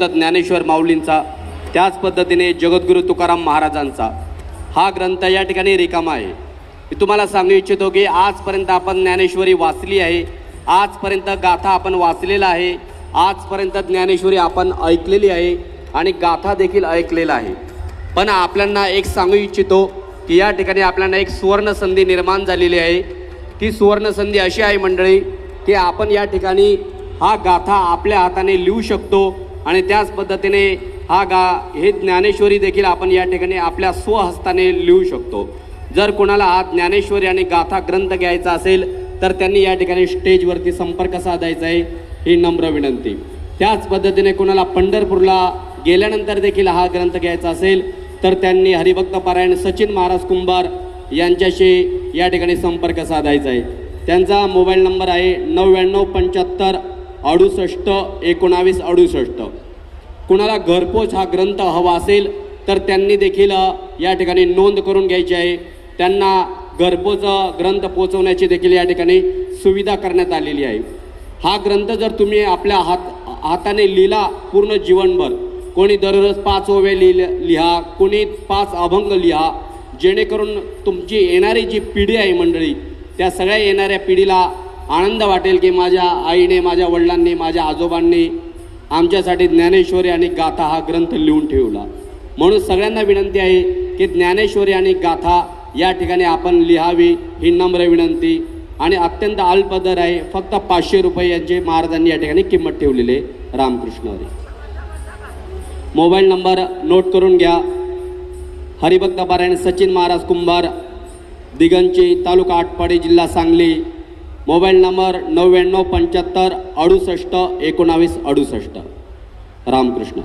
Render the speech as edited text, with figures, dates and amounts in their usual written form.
ज्ञानेश्वर माऊलींचा, त्याच पद्धतीने जगद्गुरू तुकाराम महाराजांचा हा ग्रंथ या ठिकाणी रिकामा आहे। मी तुम्हाला सांगू इच्छितो की आजपर्यंत आपण ज्ञानेश्वरी वाचली आहे, आजपर्यंत गाथा आपण वाचलेला आहे, आजपर्यंत ज्ञानेश्वरी आपण ऐकलेली आहे आणि गाथा देखील ऐकलेला आहे। पण आपल्याला एक सांगू इच्छितो की या ठिकाणी आपल्याला एक सुवर्ण संधी निर्माण झालेली आहे। ती सुवर्ण संधी अशी आहे मंडळी की आपण या ठिकाणी हा गाथा आपल्या हाताने लिहू शकतो आणि त्याच पद्धतीने हे ज्ञानेश्वरी देखील आपण या ठिकाणी आपल्या स्वहस्ताने लिहू शकतो। जर कोणाला हा ज्ञानेश्वरी आणि गाथा ग्रंथ घ्यायचा असेल तर त्यांनी या ठिकाणी स्टेजवरती संपर्क साधायचा आहे, ही नम्र विनंती। त्याच पद्धतीने कोणाला पंढरपूरला गेल्यानंतर देखील हा ग्रंथ घ्यायचा असेल तर त्यांनी हरिभक्त पारायण सचिन महाराज कुंभार यांच्याशी या ठिकाणी संपर्क साधायचा आहे। त्यांचा मोबाईल नंबर आहे 9975 68 19 68। कुणाला घरपोच हा ग्रंथ हवा असेल तर त्यांनी देखील या ठिकाणी नोंद करून घ्यायची आहे। त्यांना घरपोच ग्रंथ पोहोचवण्याची देखील या ठिकाणी सुविधा करण्यात आलेली आहे। हा ग्रंथ जर तुम्ही आपल्या हाताने लिहिला पूर्ण जीवनभर, कोणी दररोज 5 ओवे लिहा, कोणी 5 अभंग लिहा, जेणेकरून तुमची येणारी जी पिढी आहे मंडळी, त्या सगळ्या येणाऱ्या पिढीला आनंद वाटेल की माझ्या आईने, माझ्या वडिलांनी, माझ्या आजोबांनी आमच्यासाठी ज्ञानेश्वरी आणि गाथा हा ग्रंथ लिहून ठेवला। म्हणून सगळ्यांना विनंती आहे की ज्ञानेश्वरी आणि गाथा या ठिकाणी आपण लिहावी, ही नम्र विनंती। आणि अत्यंत अल्प दर आहे, फक्त 500 रुपये यांचे महाराजांनी या ठिकाणी किंमत ठेवलेली आहे। Ramakrishna Hari. Mobile number note करून घ्या। हरिभक्त पारायण सचिन महाराज कुंभार, दिगंची, तालुका आटपाडी, जिल्हा सांगली। Mobile number 9975 68 19 68। रामकृष्ण।